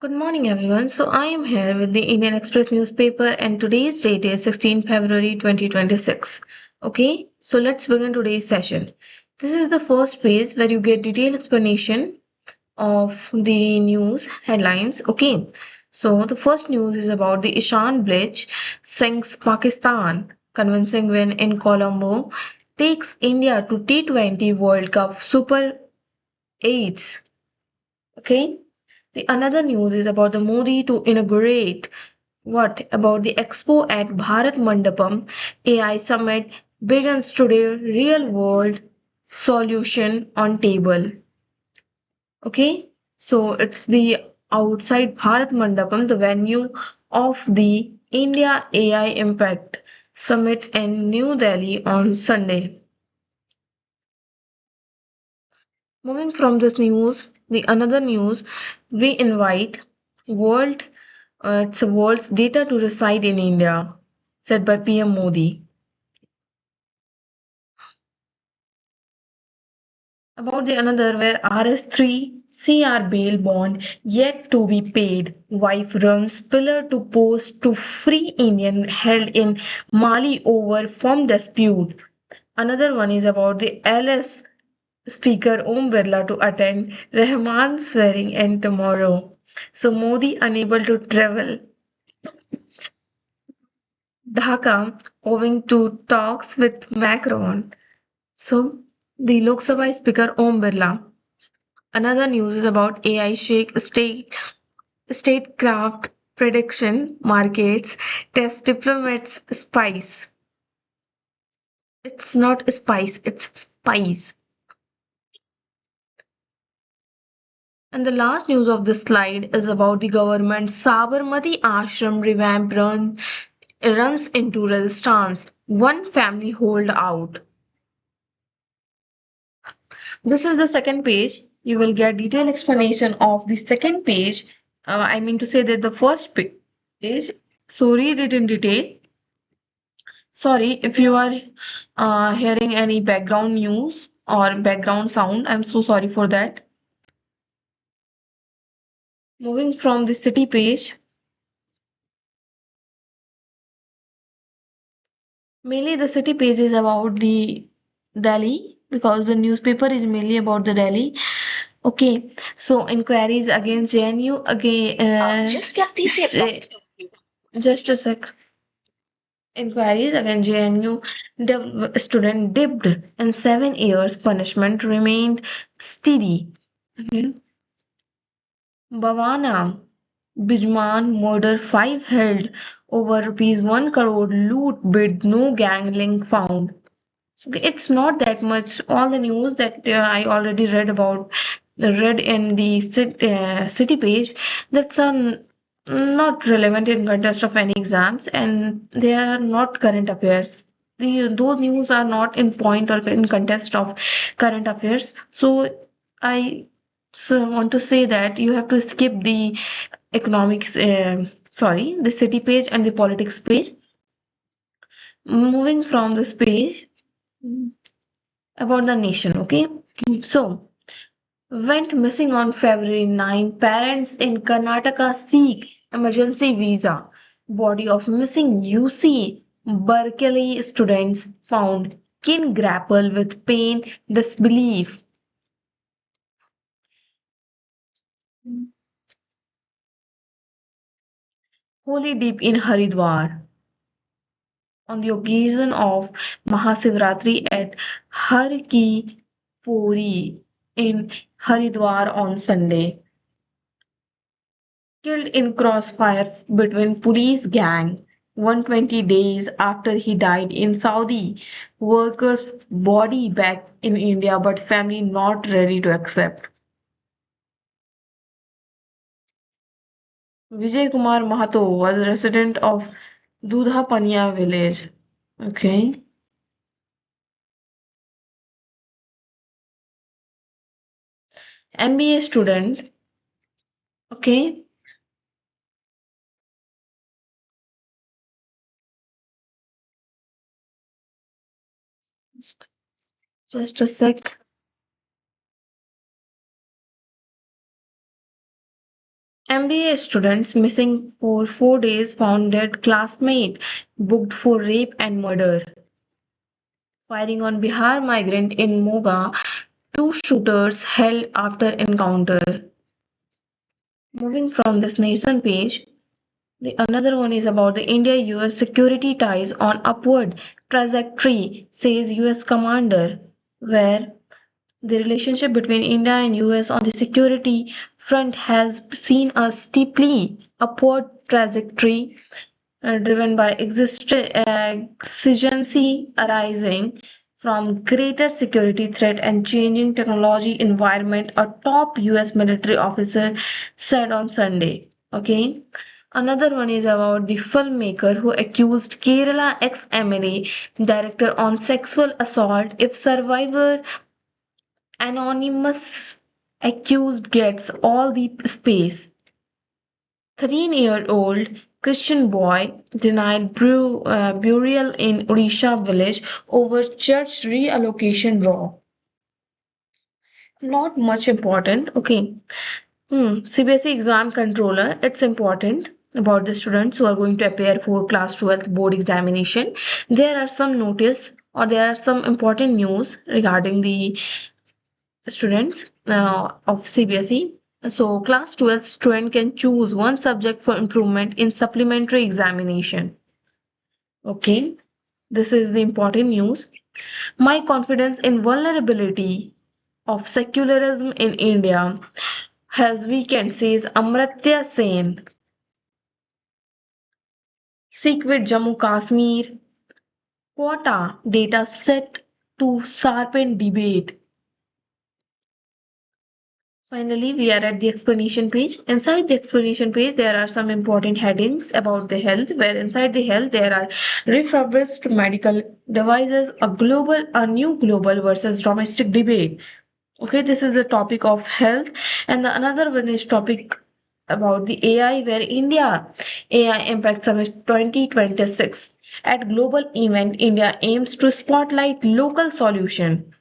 Good morning, everyone. So, I am here with the Indian Express newspaper, and today's date is 16 February 2026. Okay, so let's begin today's session. This is the first page where you get detailed explanation of the news headlines. Okay, so the first news is about the Ishan Bleach sinks Pakistan, convincing win in Colombo, takes India to T20 World Cup Super 8s. Okay. The another news is about the Modi to inaugurate what about the expo at Bharat Mandapam AI Summit begins today. Real world solution on table. Okay, so it's the outside Bharat Mandapam, the venue of the India AI Impact Summit in New Delhi on Sunday. Moving from this news, the another news, we invite world, it's a world's data to reside in India, said by PM Modi. About the another, where RS3 CR bail bond yet to be paid. Wife runs pillar to post to free Indian held in Mali over farm dispute. Another one is about the LS Speaker Om Birla to attend Rahman swearing in tomorrow. So Modi unable to travel Dhaka owing to talks with Macron. So the Lok Sabha Speaker Om Birla. Another news is about AI shake statecraft prediction markets test diplomats spice. It's not spice, it's spice. And the last news of this slide is about the government Sabarmati Ashram revamp runs into resistance. One family hold out. This is the second page. You will get detailed explanation of the second page. I mean to say that the first page. So read it in detail. Sorry if you are hearing any background news or background sound. I'm so sorry for that. Moving from the city page. Mainly the city page is about the Delhi because the newspaper is mainly about the Delhi. Okay, so inquiries against JNU again. Just a sec. Inquiries against JNU student dipped in 7 years. Punishment remained steady. Mhm. Bhawana Bijman murder 5 held over rupees 1 crore loot bid no gang link found. Okay, it's not that much. All the news that I already read in the city page, that's not relevant in context of any exams, and they are not current affairs. Those news are not in point or in context of current affairs. So I want to say that you have to skip the economics. Sorry, the city page and the politics page. Moving from this page about the nation. Okay, so went missing on February 9. Parents in Karnataka seek emergency visa. Body of missing UC Berkeley students found. Kin grapple with pain, disbelief. Holy Deep in Haridwar. On the occasion of Mahasivratri at Har Ki Puri in Haridwar on Sunday. Killed in crossfire between police gang 120 days after he died in Saudi. Worker's body back in India but family not ready to accept. Vijay Kumar Mahato was a resident of Dudha Pania village. Okay. MBA student. Okay. Just a sec. MBA students missing for 4 days found dead classmate booked for rape and murder. Firing on Bihar migrant in Moga, two shooters held after encounter. Moving from this nation page, the another one is about the India-US security ties on upward trajectory, says US commander, where the relationship between India and US on the security front has seen a steeply upward trajectory driven by exigency arising from greater security threat and changing technology environment, a top US military officer said on Sunday. Okay. Another one is about the filmmaker who accused Kerala ex-MLA director on sexual assault. If survivor anonymous accused gets all the space. 13-year-old Christian boy denied burial in Odisha village over church reallocation law. Not much important. Okay. CBSE exam controller. It's important about the students who are going to appear for class 12th board examination. There are some notice or there are some important news regarding the students of CBSE. So class 12 student can choose one subject for improvement in supplementary examination. Okay, this is the important news. My confidence in vulnerability of secularism in India has weakened, says Amratya Sen. Sikh with Jammu Kashmir quota data set to sharpen debate. Finally, we are at the explanation page. Inside the explanation page, there are some important headings about the health, where inside the health, there are refurbished medical devices, a new global versus domestic debate. Okay, this is the topic of health. And the another one is topic about the AI, where India AI Impact Summit 2026. At global event, India aims to spotlight local solution.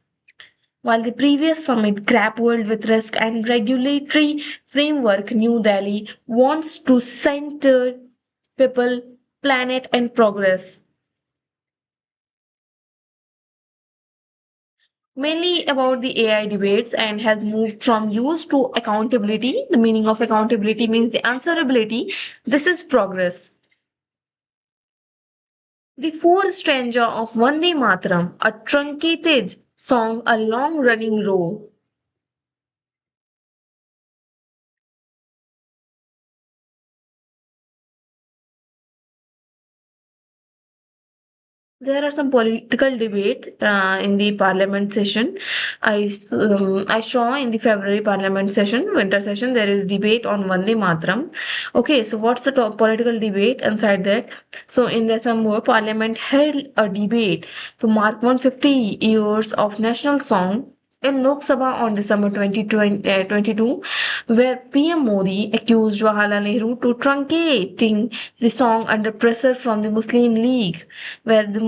While the previous summit grappled with risk and regulatory framework, New Delhi wants to center people, planet, and progress. Mainly about the AI debates and has moved from use to accountability. The meaning of accountability means the answerability. This is progress. The Four Stranger of Vande Mataram, a truncated song, a long running row. There are some political debate in the parliament session. I saw in the February parliament session, winter session, there is debate on Vande Mataram. Okay, so what's the top political debate inside that? So in December, parliament held a debate to mark 150 years of national song in Lok Sabha on December 2022, where PM Modi accused Jawaharlal Nehru to truncating the song under pressure from the Muslim League, where the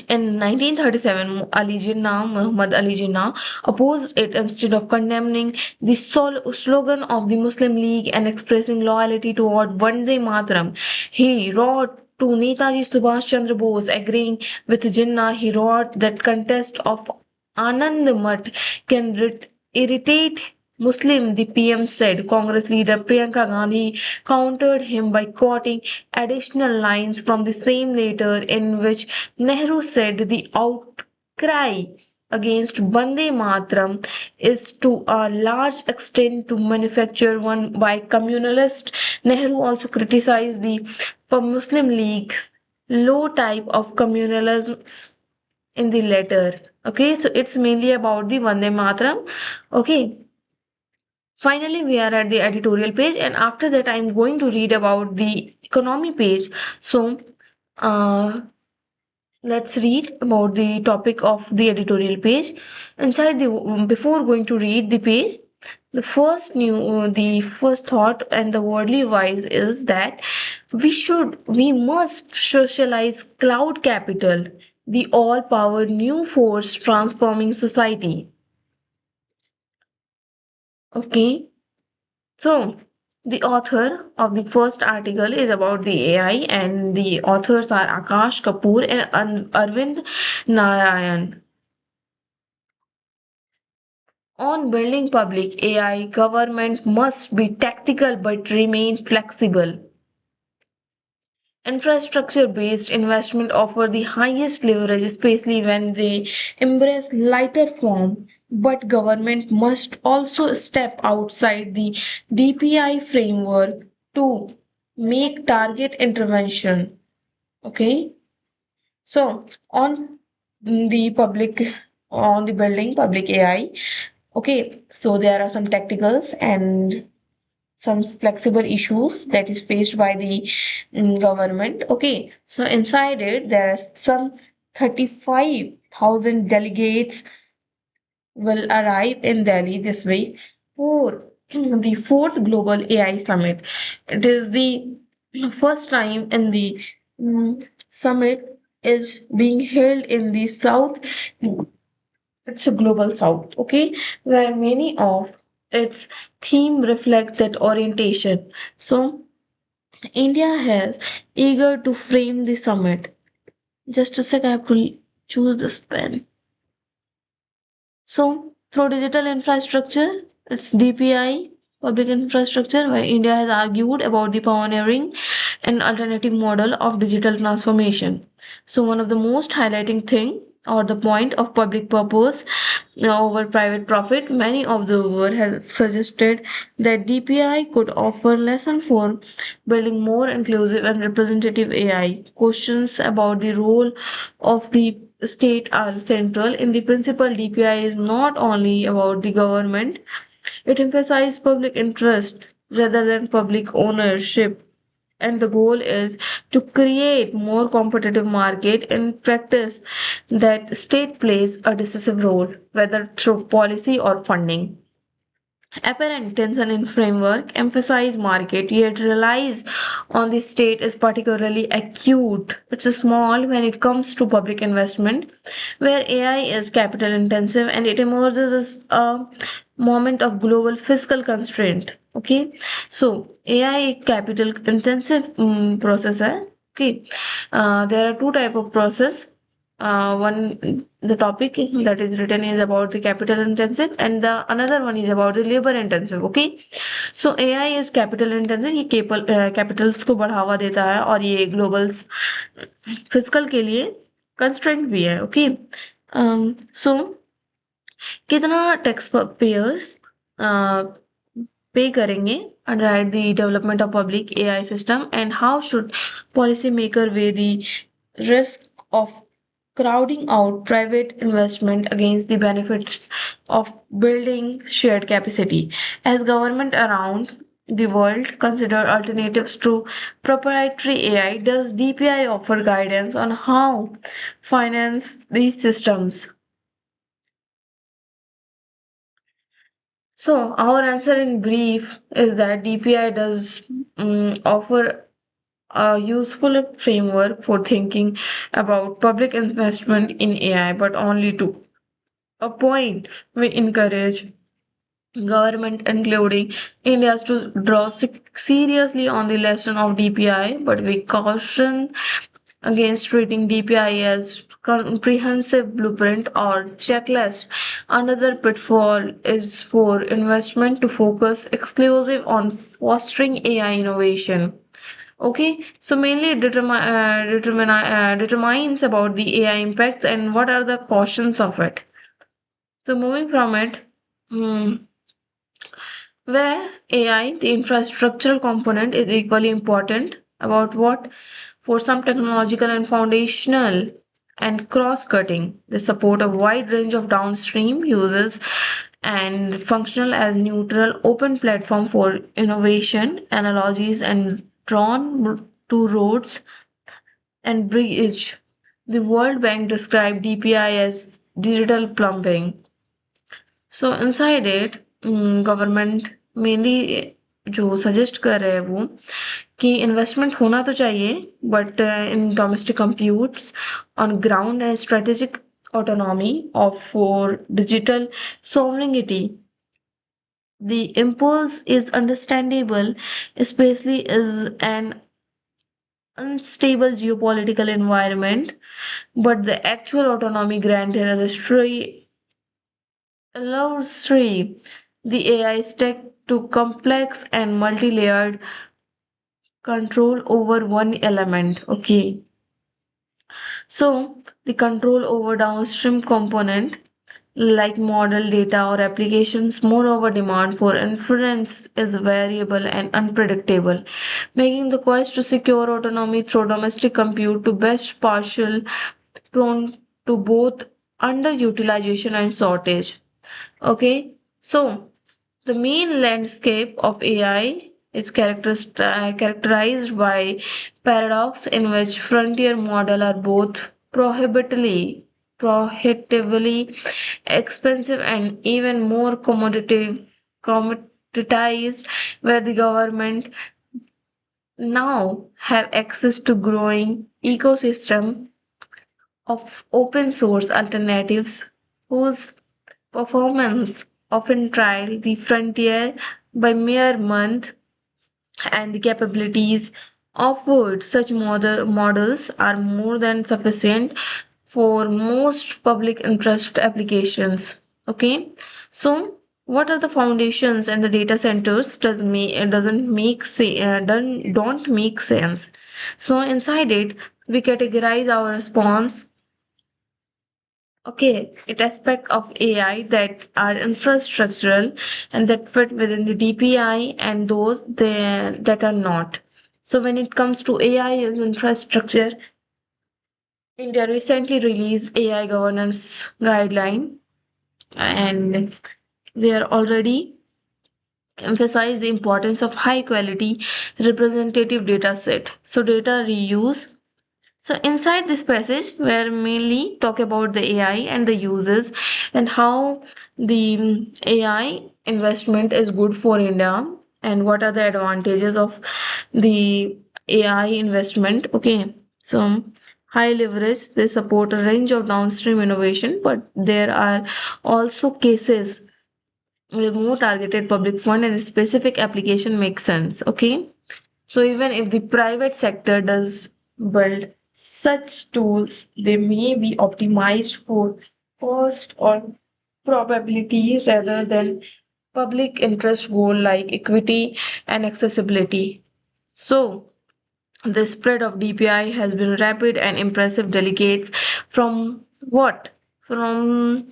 in 1937, Ali Jinnah, Muhammad Ali Jinnah, opposed it instead of condemning the slogan of the Muslim League and expressing loyalty toward Vande Mataram. He wrote to Netaji Subhash Chandra Bose, agreeing with Jinnah. He wrote that contest of Anand Math can irritate Muslim, the PM said. Congress leader Priyanka Gandhi countered him by quoting additional lines from the same letter in which Nehru said the outcry against Vande Mataram is to a large extent to manufacture one by communalists. Nehru also criticized the Muslim League's low type of communalism in the letter. Okay, so it's mainly about the Vande Mataram. Okay, finally, we are at the editorial page, and after that, I'm going to read about the economy page. So, uh, let's read about the topic of the editorial page. Inside the before going to read the page, the first thought and the worldly wise is that we must socialize cloud capital, the all-power new force transforming society. Okay, so. The author of the first article is about the AI, and the authors are Akash Kapoor and Arvind Narayan. On building public AI, government must be tactical but remain flexible. Infrastructure-based investment offer the highest leverage, especially when they embrace lighter form. But government must also step outside the DPI framework to make target intervention. Okay, so the public, on the building public AI. Okay, so there are some tacticals and some flexible issues that is faced by the government. Okay, so inside it there are some 35,000 delegates will arrive in Delhi this week for the fourth global AI summit. It is the first time in the summit is being held in the south. It's a global south, okay, where many of its theme reflect that orientation. So India has eager to frame the summit. Just a sec, I have to choose this pen. So, through digital infrastructure, it's DPI, public infrastructure, where India has argued about the pioneering and alternative model of digital transformation. So, one of the most highlighting thing or the point of public purpose over private profit, many observers have suggested that DPI could offer lesson for building more inclusive and representative AI. Questions about the role of the state are central. In the principle, DPI is not only about the government, it emphasizes public interest rather than public ownership. And the goal is to create more competitive market. In practice, that state plays a decisive role, whether through policy or funding. Apparent tension in framework emphasize market yet relies on the state is particularly acute. It's small when it comes to public investment, where AI is capital intensive and it emerges as a moment of global fiscal constraint. Okay, so AI capital intensive processor. Okay, there are two type of process. One the topic that is written is about the capital intensive, and the another one is about the labor intensive. Okay, so AI is capital intensive. ये Capitals को बढ़ावा देता है और ये global physical के लिए constraint भी है. ओके, सो कितना टैक्स पेयर्स पे करेंगे under the development of public AI system, and how should policymaker weigh the risk of crowding out private investment against the benefits of building shared capacity. As government around the world consider alternatives to proprietary AI, does DPI offer guidance on how finance these systems? So our answer in brief is that DPI does offer a useful framework for thinking about public investment in AI, but only to a point. We encourage government, including India, to draw seriously on the lesson of DPI, but we caution against treating DPI as comprehensive blueprint or checklist. Another pitfall is for investment to focus exclusive on fostering AI innovation. Okay, so mainly it determines about the AI impacts and what are the cautions of it. So moving from it, hmm, where AI, the infrastructural component, is equally important. About what? For some technological and foundational and cross-cutting, they support a wide range of downstream uses and functional as neutral open platform for innovation, analogies and drawn to roads and bridge. The World Bank described DPI as digital plumbing. So inside it, government mainly जो suggest कर रहे हैं वो कि investment होना तो चाहिए, but in domestic computes on ground and strategic autonomy of for digital sovereignty. The impulse is understandable, especially as an unstable geopolitical environment, but the actual autonomy granted as a stray allows the AI stack to complex and multi-layered control over one element. Okay, so the control over downstream component like model data or applications. Moreover, demand for inference is variable and unpredictable, making the quest to secure autonomy through domestic compute to best partial prone to both underutilization and shortage. Okay, so the main landscape of AI is characterized by paradox in which frontier models are both prohibitively expensive and even more commoditized, where the government now have access to growing ecosystem of open source alternatives whose performance often trial the frontier by mere month, and the capabilities offered such models are more than sufficient for most public interest applications. Okay, so what are the foundations and the data centers doesn't make don't make sense. So inside it we categorize our response. Okay, it aspect of AI that are infrastructural and that fit within the DPI and those that are not. So when it comes to AI as infrastructure, India recently released AI governance guideline, and they are already emphasize the importance of high quality representative data set. So data reuse. So inside this passage, we're mainly talk about the AI and the uses and how the AI investment is good for India and what are the advantages of the AI investment. Okay, so high leverage, they support a range of downstream innovation, but there are also cases where more targeted public fund and specific application makes sense. Okay, so even if the private sector does build such tools, they may be optimized for cost or probability rather than public interest goal like equity and accessibility. So the spread of DPI has been rapid and impressive delegates from what? From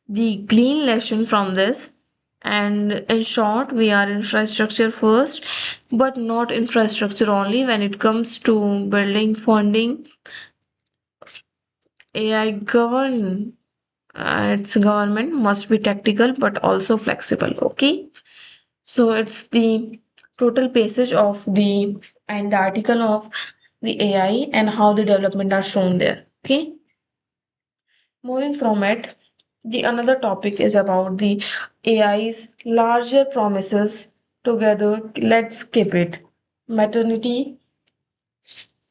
the glean lesson from this. And in short, we are infrastructure first, but not infrastructure only when it comes to building funding. AI its government must be tactical but also flexible. Okay, so it's the total passage of the and the article of the AI and how the development are shown there. Okay, moving from it, the another topic is about the AI's larger promises together. Let's skip it. Maternity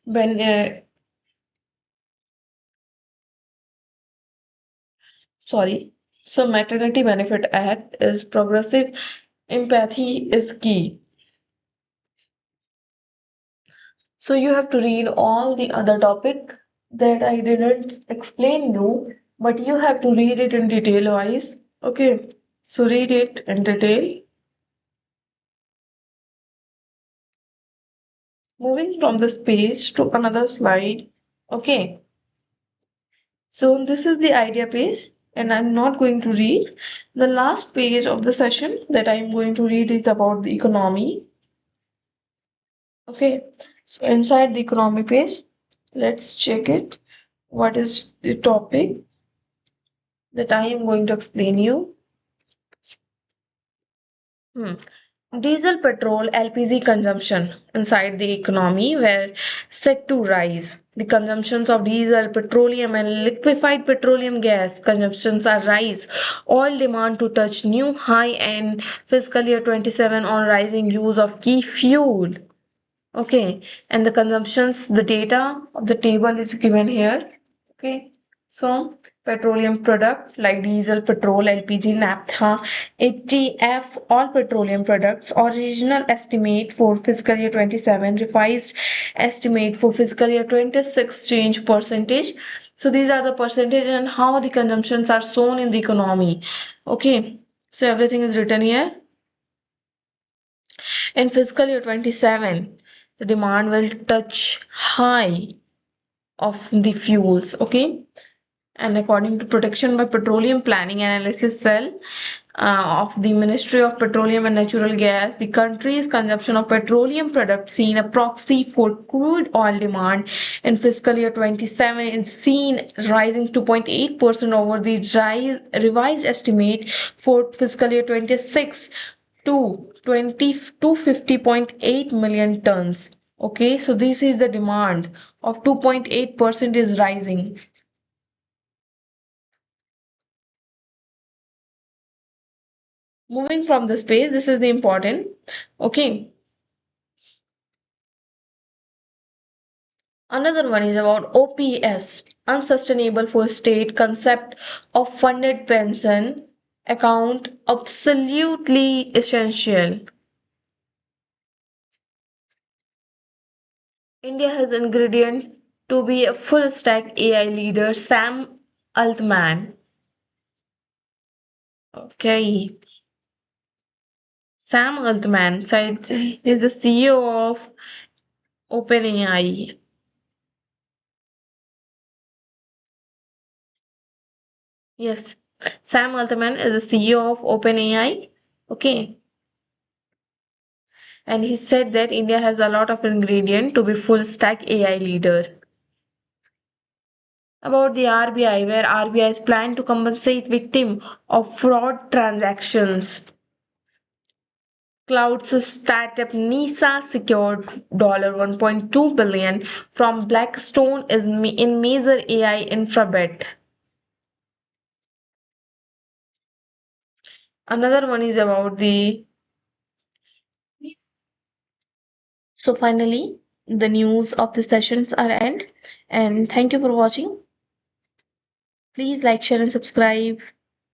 when sorry. So Maternity Benefit Act is progressive. Empathy is key. So you have to read all the other topic that I didn't explain you, but you have to read it in detail wise. Okay. So read it in detail. Moving from this page to another slide. Okay. So this is the idea page, and I'm not going to read. The last page of the session that I'm going to read is about the economy. Okay. So inside the economy page, let's check it. What is the topic that I am going to explain you? Hmm. Diesel, petrol, LPG consumption inside the economy were set to rise. The consumptions of diesel, petroleum, and liquefied petroleum gas consumptions are rise. Oil demand to touch new high in fiscal year 27 on rising use of key fuel. Okay, and the consumptions, the data of the table is given here. Okay, so petroleum product like diesel, petrol, LPG, naphtha, ATF, all petroleum products. Original estimate for fiscal year 27, revised estimate for fiscal year 26 change percentage. So these are the percentage and how the consumptions are shown in the economy. Okay, so everything is written here. In fiscal year 27, the demand will touch high of the fuels. Okay, and according to protection by petroleum planning analysis cell of the Ministry of Petroleum and Natural Gas, the country's consumption of petroleum products seen a proxy for crude oil demand in fiscal year 27 is seen rising 2.8% over the revised estimate for fiscal year 26 to 250.8 million tons. Okay, so this is the demand of 2.8% is rising. Moving from the space, this is the important. Okay, another one is about OPS, unsustainable for state concept of funded pension account, absolutely essential. India has ingredient to be a full stack AI leader. Sam Altman. Okay, Sam Altman said is the CEO of OpenAI. Yes, Sam Altman is the CEO of OpenAI. Okay, and he said that India has a lot of ingredient to be full stack AI leader. About the RBI, where RBI is planned to compensate victim of fraud transactions. Cloud's startup Nisa secured $1.2 billion from Blackstone is in major AI infra bet. Another one is about the. So finally, the news of the sessions are end. And thank you for watching. Please like, share, and subscribe.